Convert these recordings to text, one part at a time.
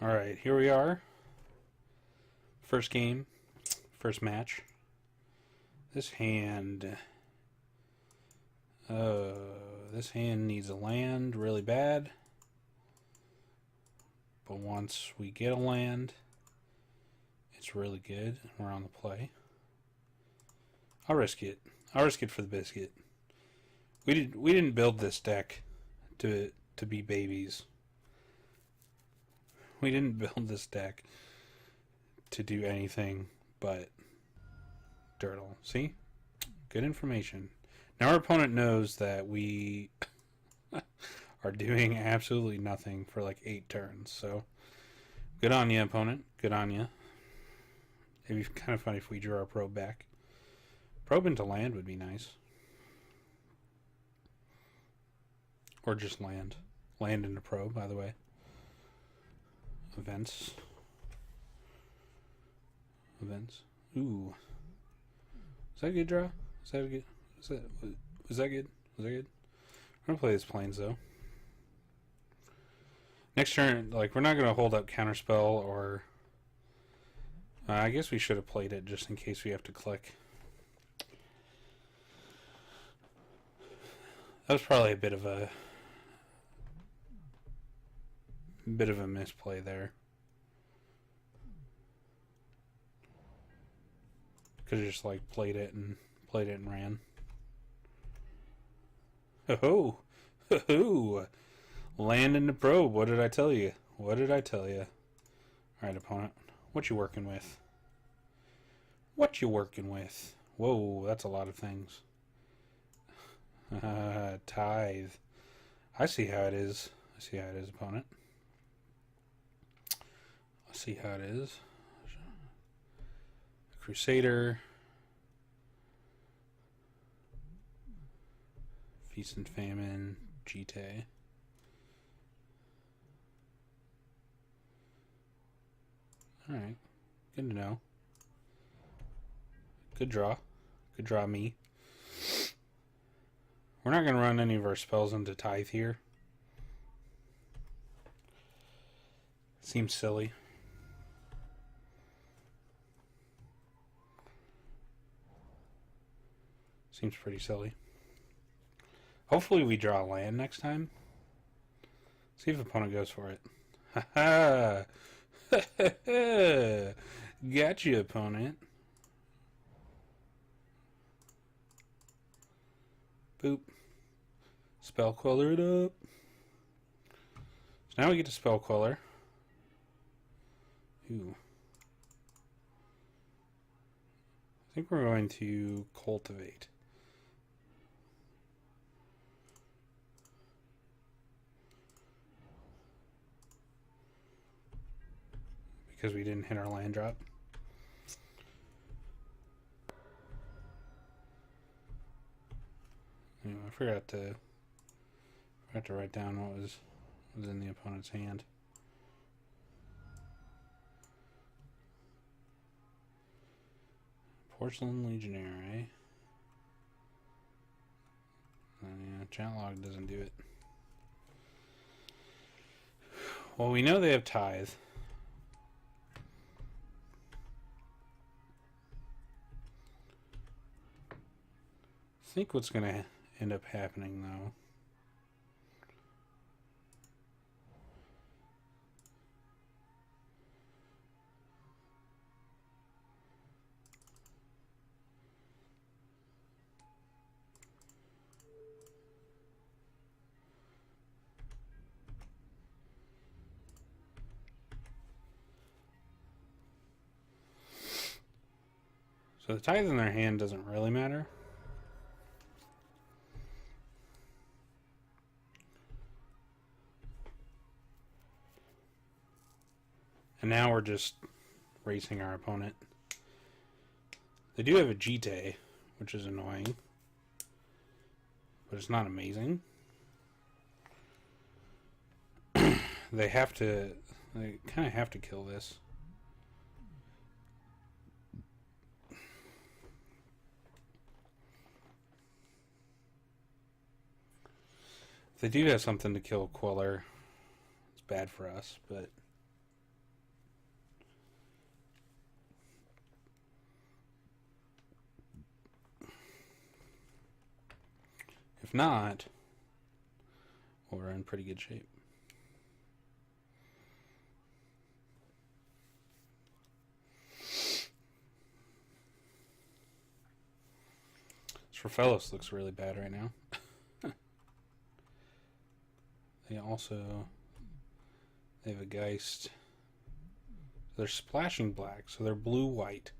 Alright, here we are. First game, first match. This hand... this hand needs a land really bad. But once we get a land, it's really good. We're on the play. I'll risk it. I'll risk it for the biscuit. We didn't build this deck to be babies. We didn't build this deck to do anything but dirtle. See? Good information. Now our opponent knows that we are doing absolutely nothing for like 8 turns. So, good on you, opponent. Good on you. It'd be kind of funny if we drew our probe back. Probe into land would be nice. Or just land. Land into probe, by the way. Events. Ooh. Is that a good draw? Is that a good? Was that good? Was that good? I'm gonna play these planes though. Next turn, like we're not gonna hold up counterspell or. I guess we should have played it just in case we have to click. That was probably a bit of a misplay there. Could have just like played it and ran. Oh, land in the probe. What did I tell you? What did I tell you? All right, opponent. What you working with? What you working with? Whoa, that's a lot of things. Tithe. I see how it is. I see how it is, opponent. I see how it is. Crusader. Feast and Famine. Jite. Alright. Good to know. Good draw. Good draw, me. We're not going to run any of our spells into Tithe here. Seems silly. Seems pretty silly. Hopefully we draw land next time. See if the opponent goes for it. Ha ha! Gotcha, opponent. Boop. Spell Queller it up. So now we get to Spell Queller. Ooh. I think we're going to Cultivate. Because we didn't hit our land drop. Anyway, I forgot to write down what was in the opponent's hand. Porcelain Legionnaire, eh? Yeah, chat log doesn't do it. Well, we know they have Tithe. I think what's going to end up happening, though, so the Tithe in their hand doesn't really matter. And now we're just racing our opponent. They do have a Jite, which is annoying. But it's not amazing. They kind of have to kill this. If they do have something to kill Queller, it's bad for us, but If not, well, we're in pretty good shape. Strofellos looks really bad right now. They have a Geist. They're splashing black, so they're blue-white.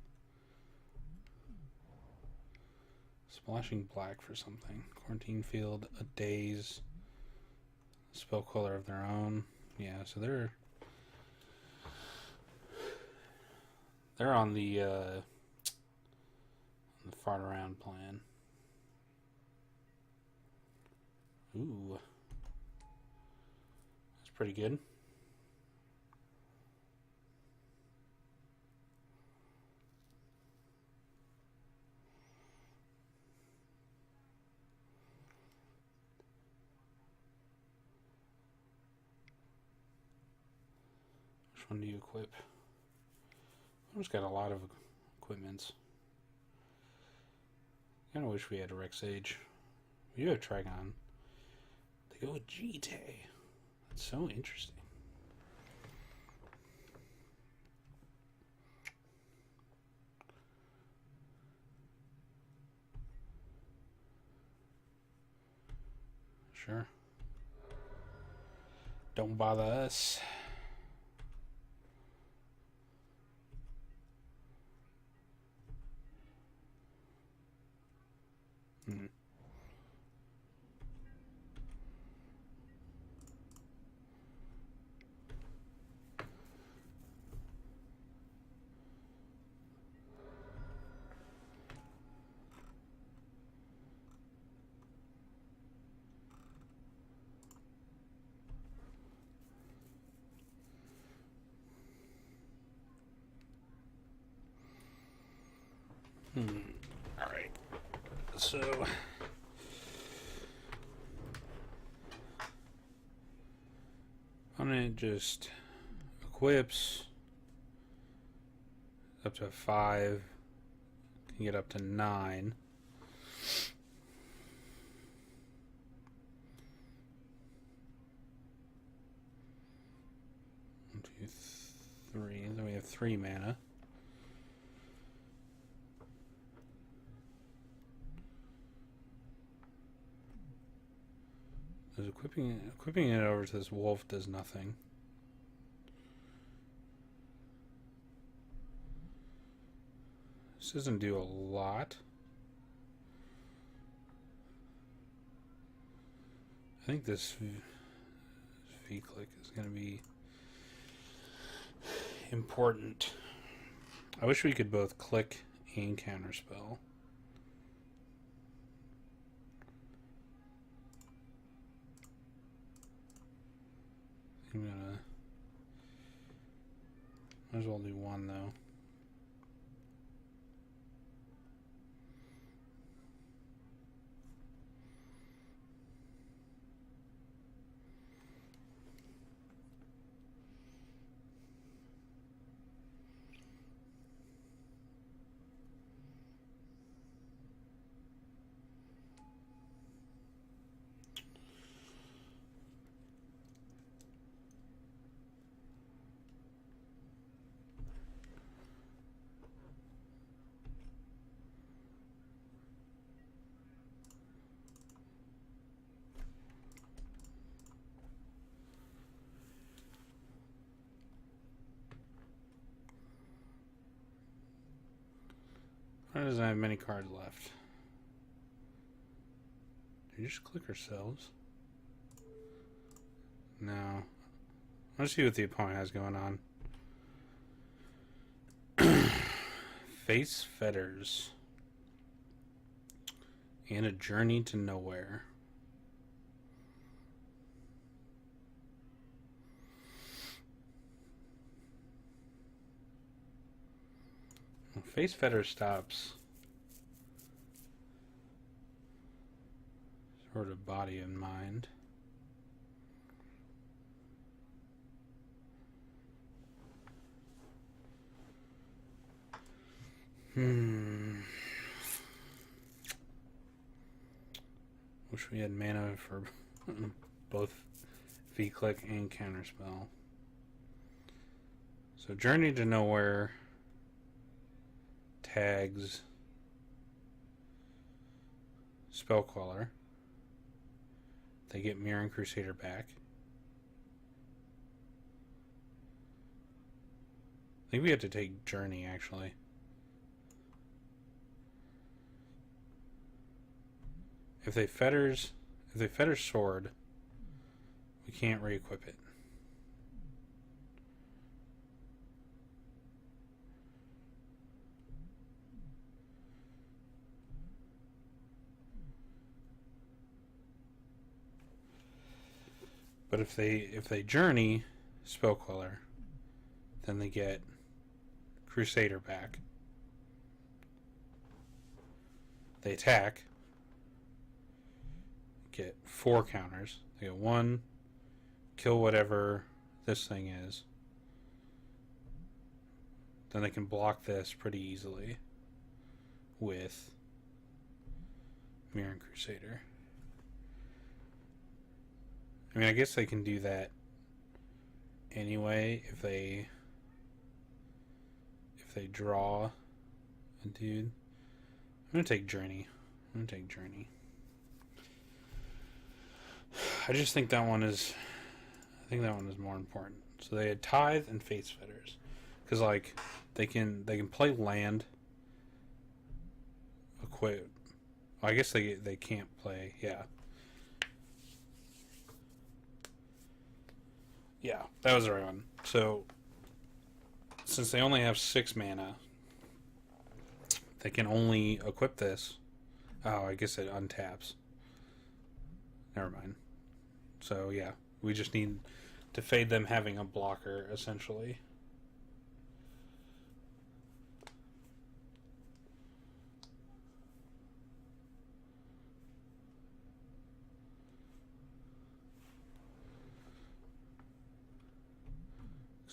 Splashing black for something. Quarantine Field, a Daze, spell color of their own. Yeah, so they're on the fart around plan. Ooh, that's pretty good. Which one do you equip? I've just got a lot of equipments. I kind of wish we had a Rex Age. We do have Trigon. They go with GT. That's so interesting. Sure. Don't bother us. Alright. So opponent just equips up to 5, can get up to 9. One, two, three. Then we have 3 mana. Because equipping it over to this wolf does nothing. This doesn't do a lot. I think this V-click is going to be important. I wish we could both click and counterspell. I'm gonna... Might as well do one, though. Why doesn't have many cards left? Do you just click ourselves? No. Let's see what the opponent has going on. Face Fetters. And a Journey to Nowhere. Face Fetter stops sort of body and mind. Wish we had mana for both V-Click and Counterspell. So Journey to Nowhere tags Spellcaller. They get Mirran Crusader back. I think we have to take Journey, actually. If they fetters Sword, we can't re-equip it. But if they Journey Spellcaller, then they get Crusader back. They attack, get 4 counters. They get 1, kill whatever this thing is. Then they can block this pretty easily with Mirran Crusader. I mean, I guess they can do that anyway if they draw a dude. I'm gonna take Journey. I just think that one is. I think that one is more important. So they had Tithe and Faith's Fetters, because like they can play land. Equip. I guess they can't play. Yeah. Yeah, that was the right one. So, since they only have 6 mana, they can only equip this. Oh, I guess it untaps. Never mind. So, yeah, we just need to fade them having a blocker, essentially.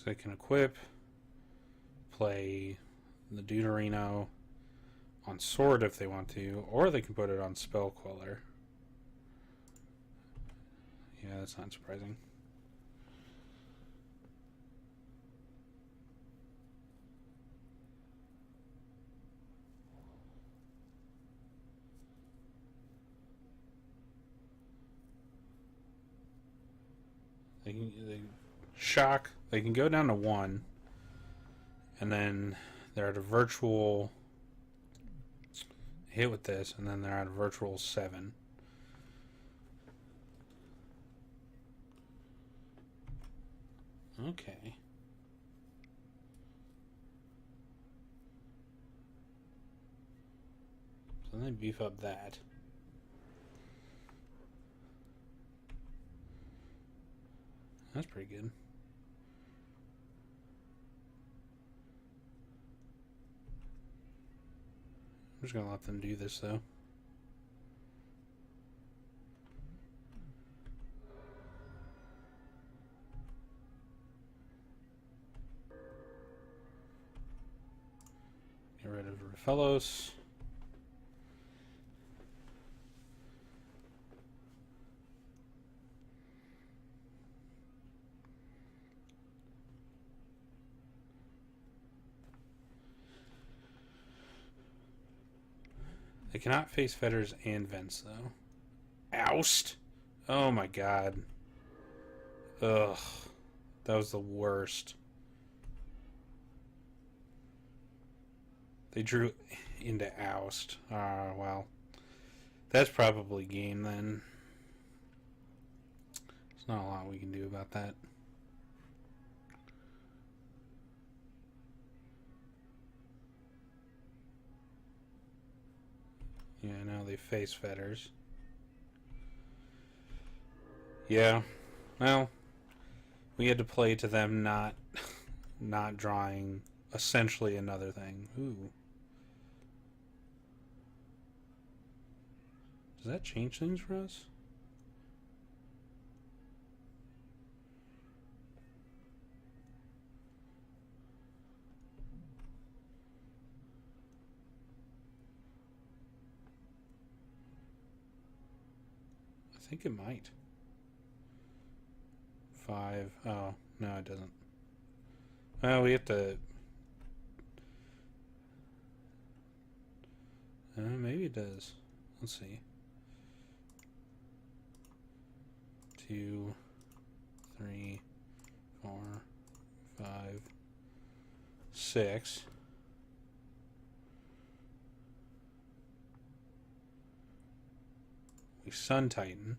They can equip, play the Deuterino on Sword if they want to, or they can put it on Spell Queller. Yeah, that's not surprising. They shock. They can go down to 1, and then they're at a virtual hit with this, and then they're at a virtual 7. Okay. So then they beef up that. That's pretty good. I'm just gonna let them do this though. Get rid of Raphellos. They cannot face Fetters and Vents, though. Oust! Oh my god. Ugh. That was the worst. They drew into Oust. Well. That's probably game, then. There's not a lot we can do about that. Yeah, now they face Fetters. Yeah, well, we had to play to them not drawing essentially another thing. Ooh. Does that change things for us? think it might. 5. Oh, no, it doesn't. Well, we have to... maybe it does. Let's see. 2, 3, 4, 5, 6. We Sun Titan.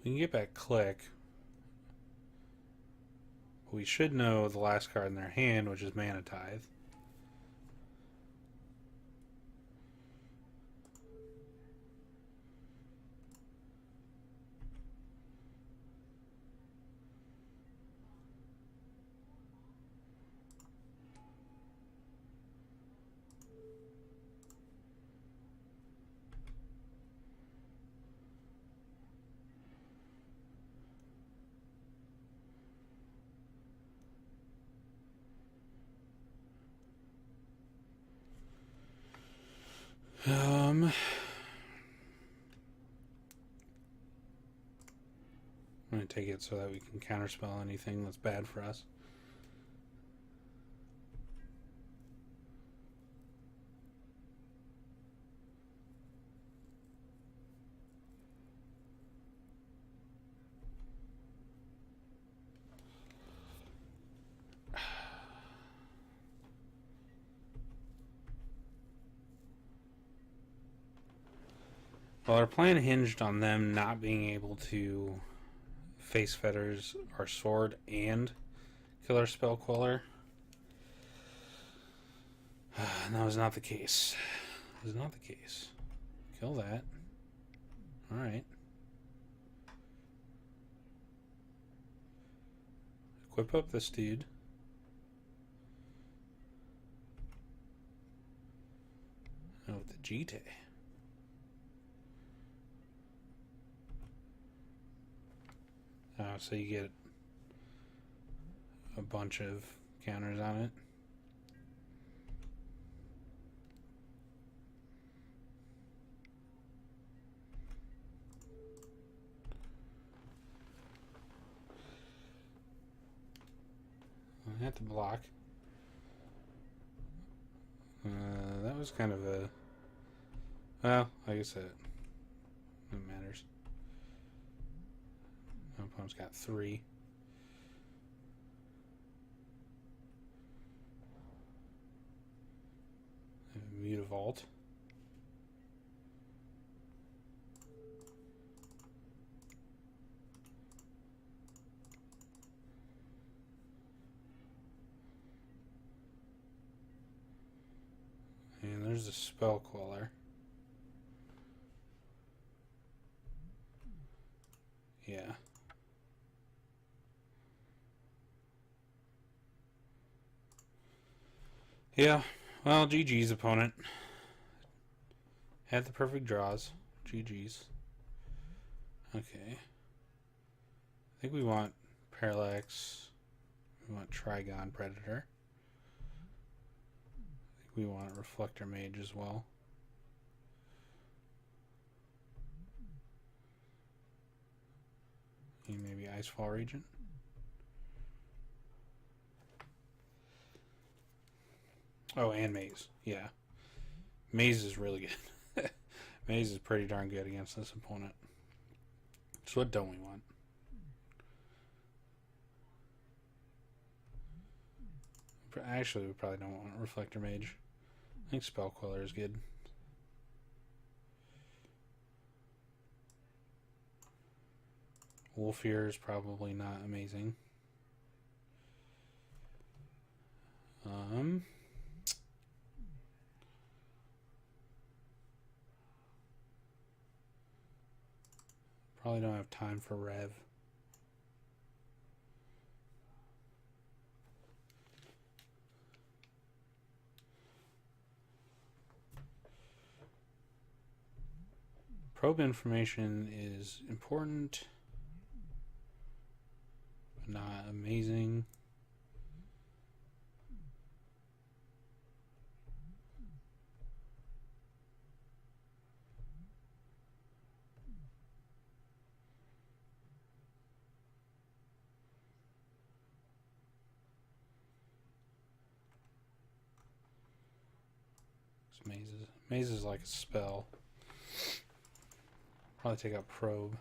We can get back Click. We should know the last card in their hand, which is Mana Tithe. I'm going to take it so that we can counterspell anything that's bad for us. Well, our plan hinged on them not being able to face fetters our sword and kill our spell queller. And that was not the case. It was not the case. Kill that. Alright. Equip up this dude. Oh, the Jite. So you get a bunch of counters on it. I have to block. That was kind of a... Well, I guess it matters. My opponent's got 3. Mutavault. And there's the spell queller. Yeah. Yeah, well, GG's opponent. Had the perfect draws. GG's. Okay. I think we want Parallax. We want Trigon Predator. I think we want Reflector Mage as well. And maybe Icefall Regent. Oh, and Maze. Yeah. Maze is really good. Maze is pretty darn good against this opponent. So what don't we want? Actually, we probably don't want Reflector Mage. I think Spell Queller is good. Wolfear is probably not amazing. Probably don't have time for Rev. Probe information is important, but not amazing. mazes. Maze is like a spell. Probably take out probe.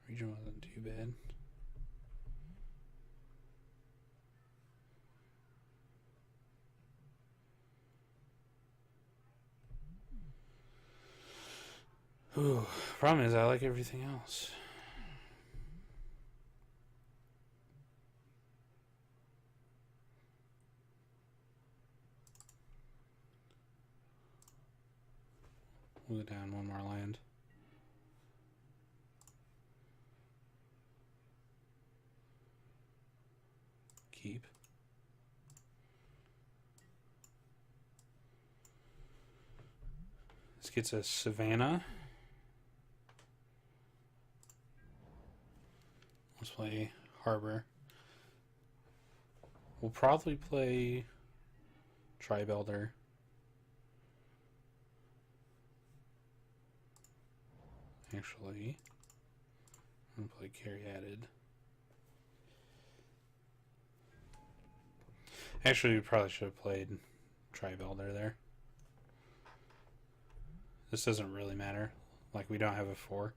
Region wasn't too bad. Ooh, problem is I like everything else. We'll go down one more land. Keep. This gets us Savannah. Let's play Harbor. We'll probably play Tribe Elder. Actually, I'm going to play Caryatid. Actually, we probably should have played Tribe Elder there. This doesn't really matter. Like, we don't have a 4.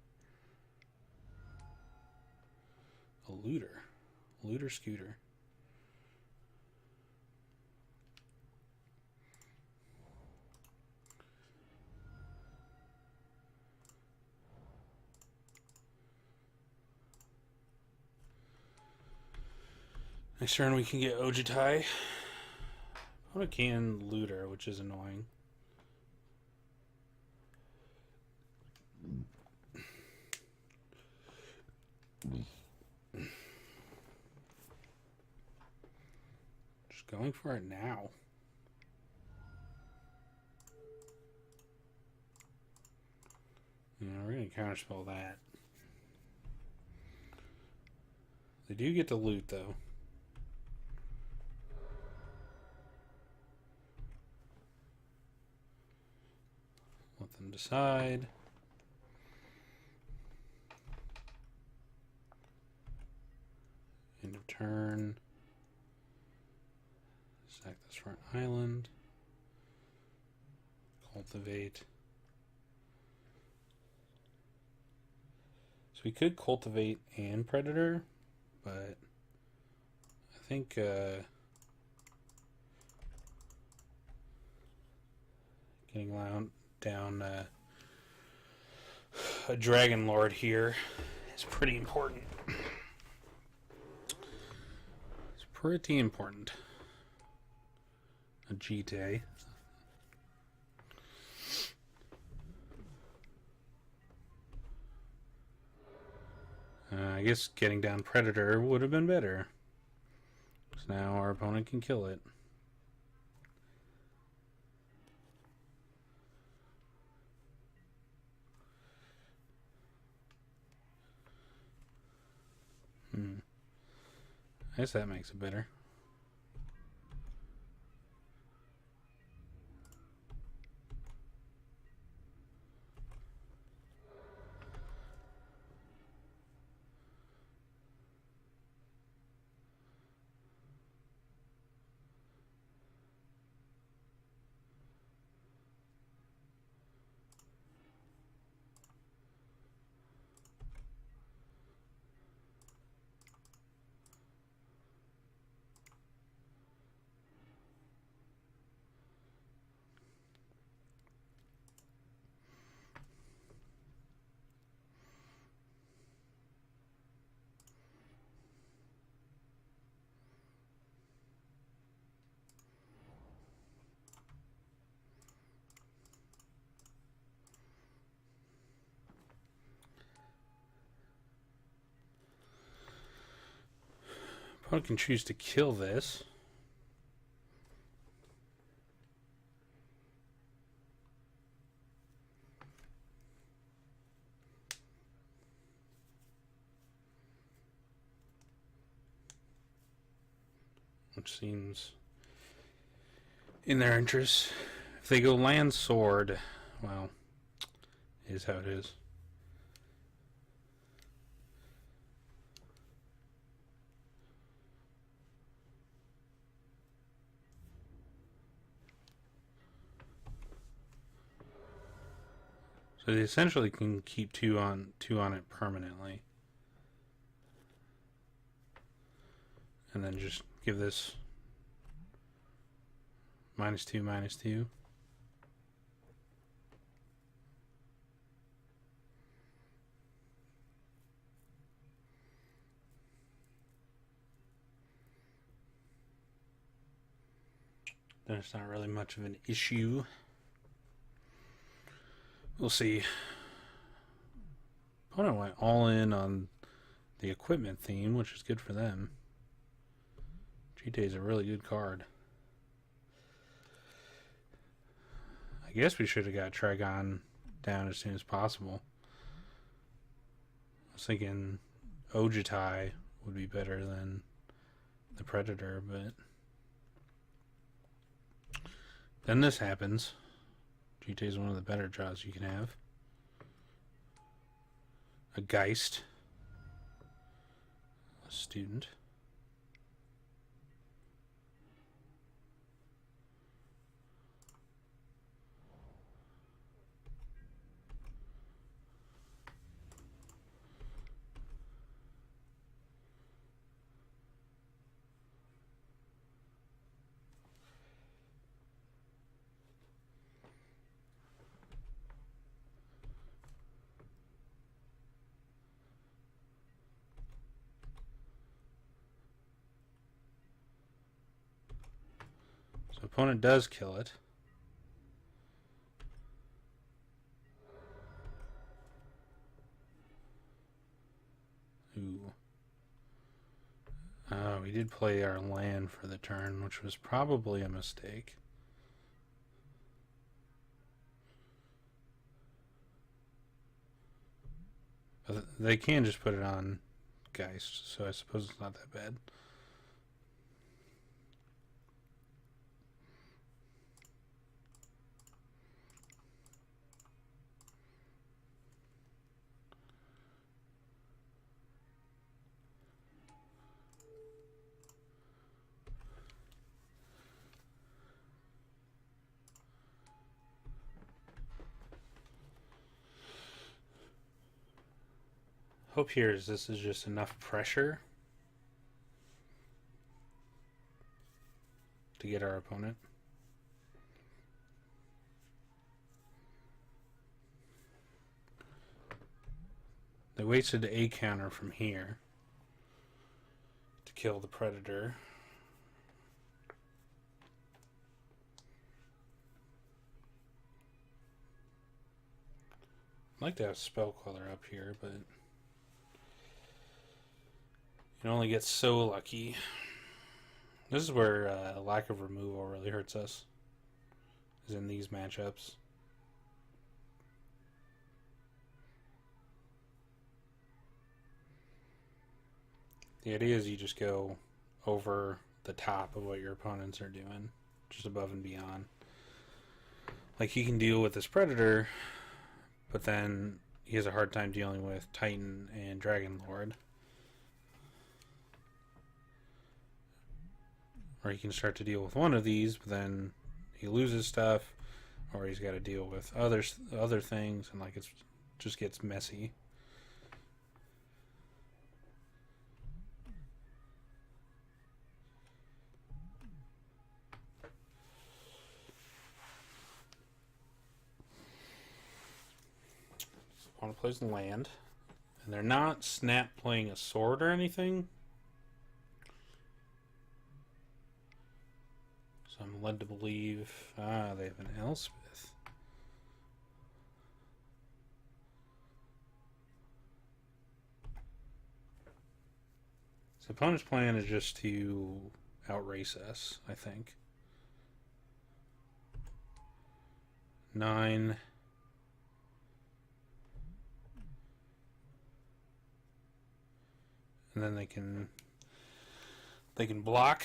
A looter. Looter scooter. Next turn we can get Ojitai. Opponent can looter, which is annoying. Just going for it now. We're going to counterspell that. They do get to loot, though. Let them decide. End of turn. Sack this front island. Cultivate. So we could cultivate and predator, but I think getting down a Dragon Lord here is pretty important. It's pretty important. A GT. I guess getting down Predator would have been better. So now our opponent can kill it. I guess that makes it better. Opponent can choose to kill this. which seems in their interest. If they go land sword, well, it is how it is. So they essentially can keep two on it permanently. And then just give this -2, -2. There's not really much of an issue. We'll see. Opponent went all in on the equipment theme, which is good for them. Jite is a really good card. I guess we should have got Trigon down as soon as possible. I was thinking Ojitai would be better than the Predator, but then this happens. Jite is one of the better draws you can have. A Geist. A student. So opponent does kill it. Ooh. We did play our land for the turn, which was probably a mistake. But they can just put it on Geist, so I suppose it's not that bad. Hope here is this is just enough pressure to get our opponent. They wasted a counter from here to kill the Predator. I'd like to have Spell Queller up here, but you only get so lucky. This is where lack of removal really hurts us, is in these matchups. The idea is you just go over the top of what your opponents are doing, just above and beyond. Like, he can deal with this Predator, but then he has a hard time dealing with Titan and Dragon Lord. Or he can start to deal with one of these, but then he loses stuff, or he's got to deal with other things, and like it just gets messy. Opponent plays land, and they're not snap playing a sword or anything. So I'm led to believe, they have an Elspeth. So opponent's plan is just to outrace us, I think. 9. And then they can block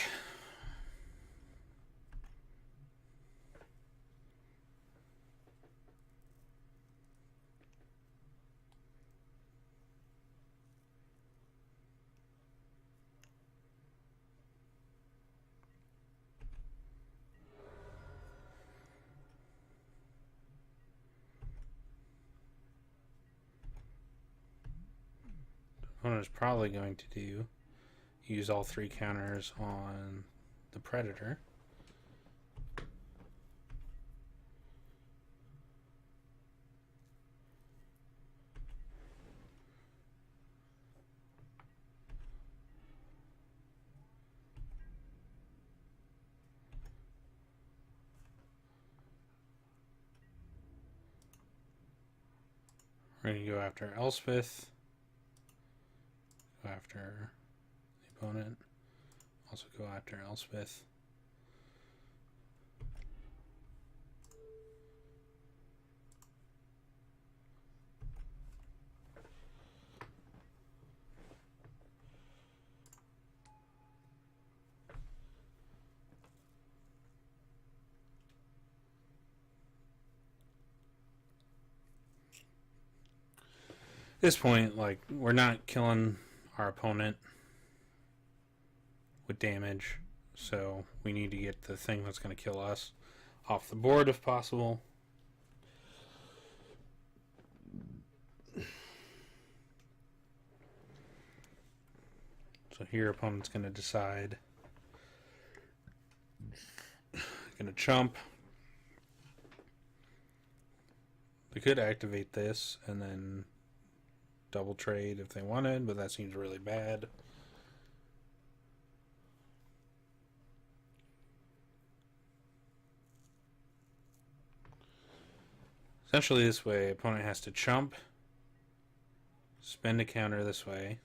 opponent is probably going to do use all 3 counters on the predator. We're going to go after Elspeth, go after the opponent, also go after Elspeth. At this point, like, we're not killing our opponent with damage, so we need to get the thing that's going to kill us off the board if possible. So here, opponent's going to decide, going to chump. They could activate this and then double trade if they wanted, but that seems really bad. Essentially this way, opponent has to chump, spend a counter this way.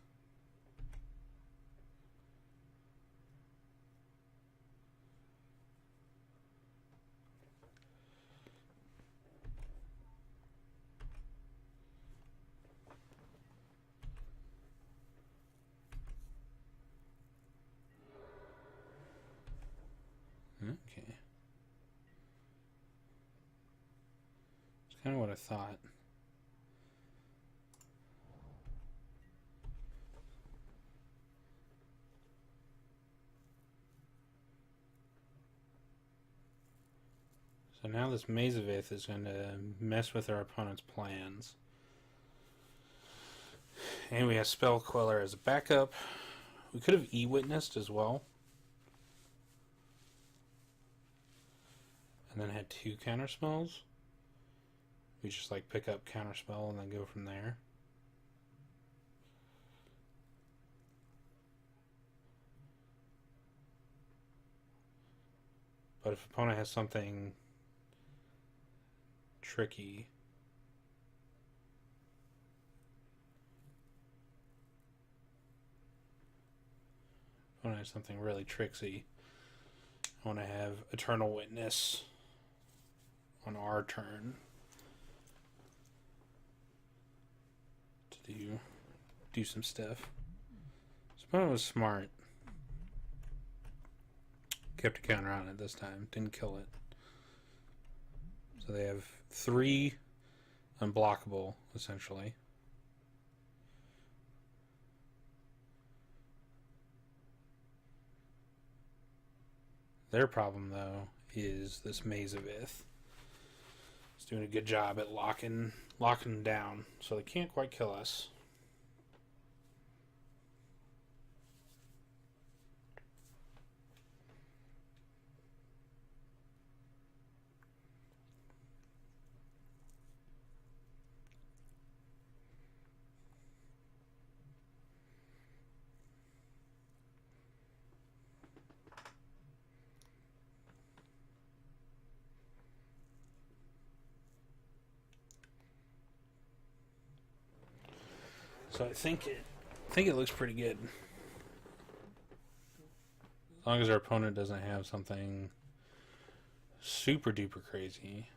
Okay. It's kind of what I thought. So now this Mazavith is going to mess with our opponent's plans. And we have Spell Queller as a backup. We could have E-Witnessed as well. And then had 2 counter spells. We just like pick up counter spell and then go from there. But if opponent has something tricky, opponent has something really tricksy, I want to have Eternal Witness on our turn to do some stuff. So opponent was smart. Kept a counter on it this time. Didn't kill it. So they have 3 unblockable, essentially. Their problem, though, is this Mazavith. It's doing a good job at locking them down, so they can't quite kill us. So I think it looks pretty good. As long as our opponent doesn't have something super duper crazy.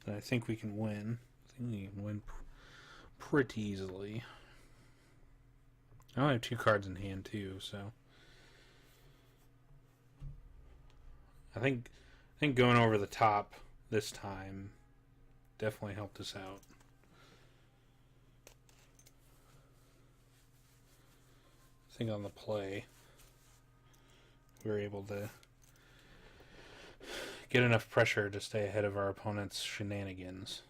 But I think we can win. I think we can win pretty easily. I only have 2 cards in hand too, so I think going over the top this time definitely helped us out. I think on the play we were able to get enough pressure to stay ahead of our opponent's shenanigans.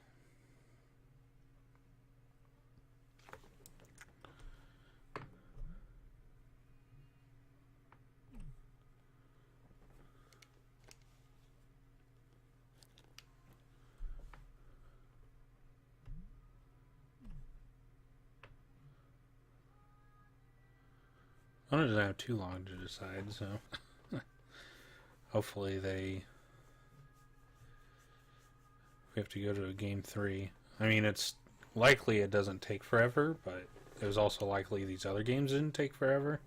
One doesn't have too long to decide, so hopefully we have to go to a game 3. I mean, it's likely it doesn't take forever, but it was also likely these other games didn't take forever.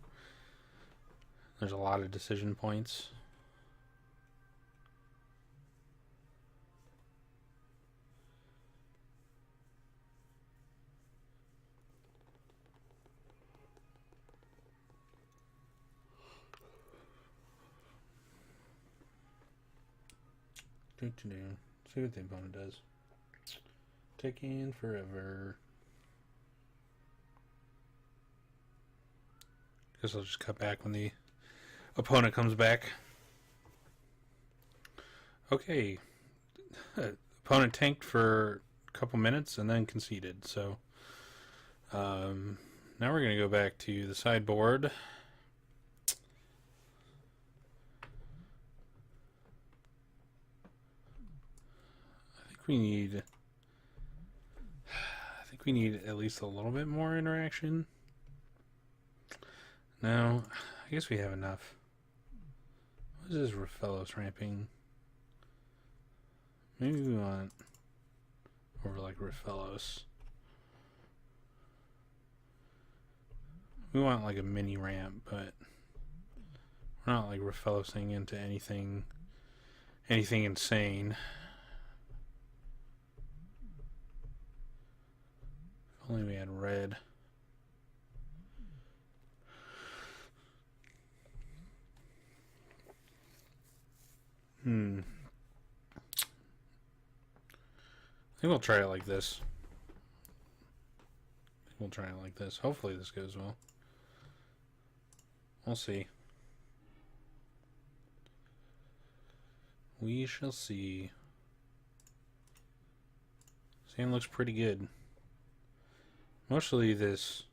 There's a lot of decision points. See what the opponent does. Taking forever. Guess I'll just cut back when the opponent comes back. Okay. Opponent tanked for a couple minutes and then conceded. So now we're going to go back to the sideboard. I think we need at least a little bit more interaction. No, I guess we have enough. What is this Raphaelos ramping? Maybe we want over like Raphaelos. We want like a mini ramp, but we're not like Raphaelosing into anything insane. If only we had red. I think we'll try it like this. Hopefully this goes well. We'll see. We shall see. Sand looks pretty good. Mostly this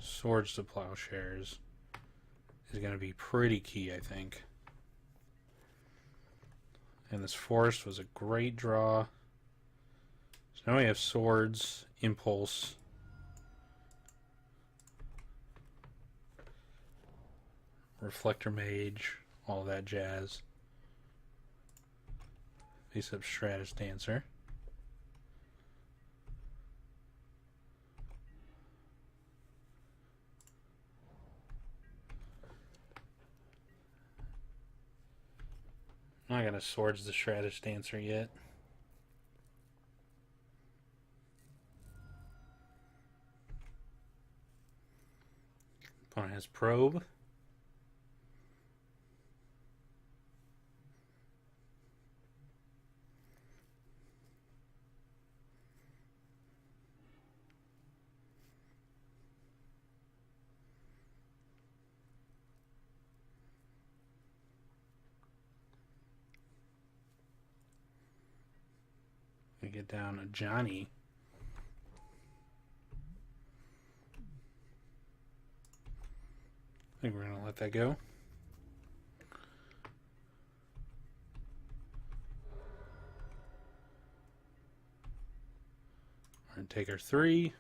Swords to Plowshares is going to be pretty key, I think. And this Forest was a great draw. So now we have Swords, Impulse, Reflector Mage, all that jazz. Face up Stratus Dancer. I'm not gonna Swords the Stratus Dancer yet. Opponent has Probe. We get down a Johnny. I think we're going to let that go. We're going to take our 3.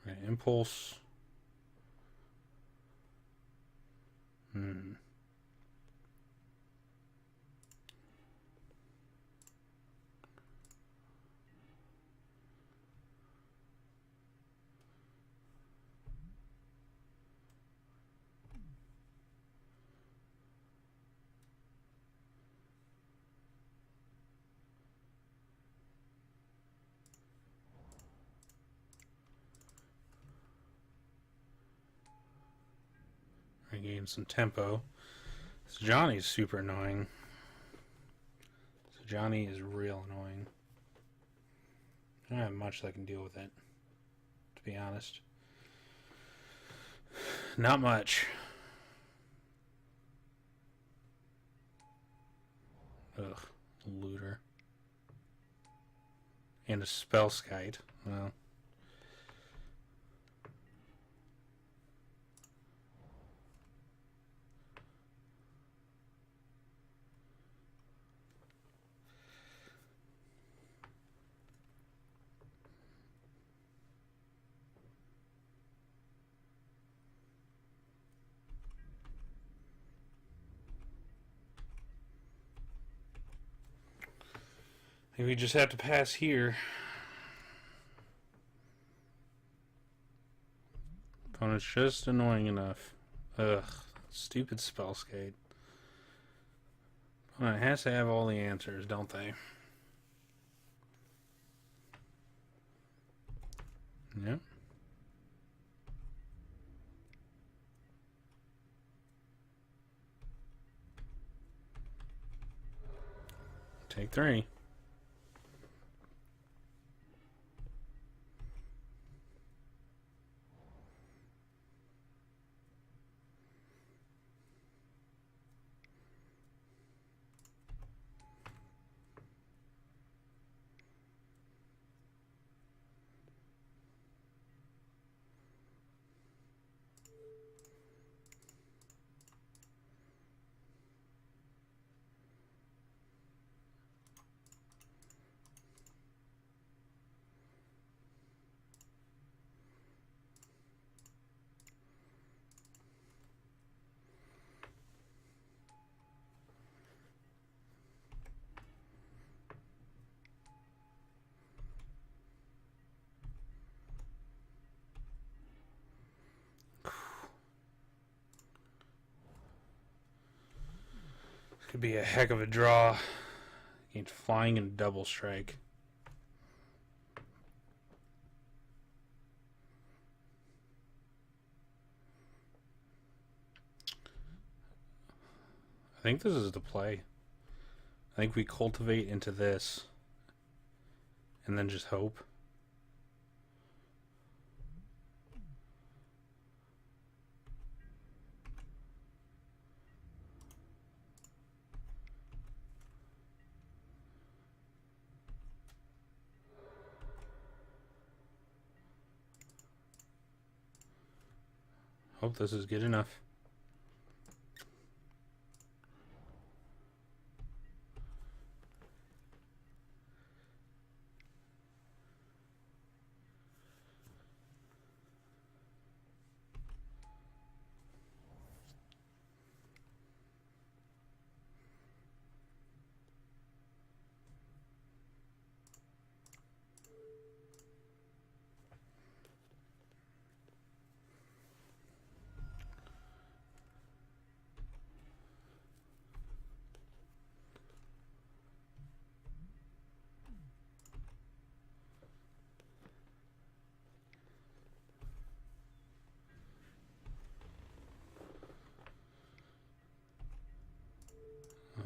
We're going to Impulse. Regain some tempo. So Johnny's super annoying. So Johnny is real annoying. I don't have much that can deal with it. honest. Not much. Ugh, looter. And a spell skite. Well. I think we just have to pass here. Opponent's just annoying enough. Ugh, stupid spell skate. Opponent has to have all the answers, don't they? Yep. Take 3. Could be a heck of a draw against flying and double strike. I think this is the play. I think we cultivate into this and then just hope. Hope this is good enough.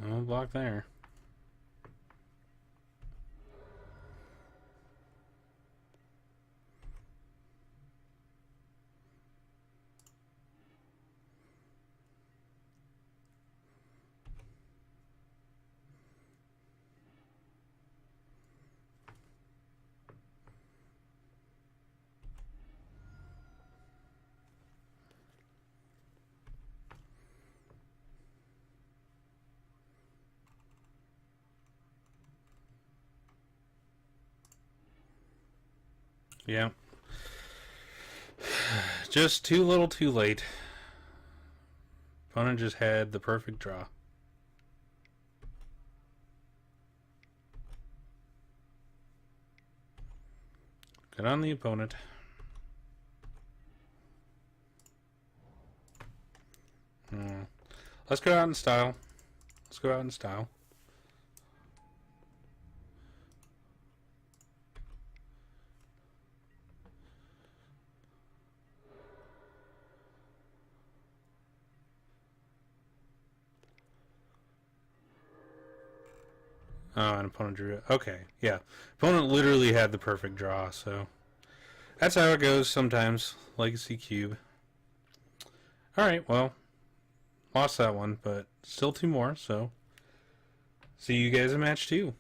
No block there. Yeah. Just too little too late. Opponent just had the perfect draw. Good on the opponent. Let's go out in style. Let's go out in style. Oh, an opponent drew it. Okay, yeah. Opponent literally had the perfect draw, so That's how it goes sometimes. Legacy Cube. Alright, well, lost that one, but still two more, so see you guys in match 2.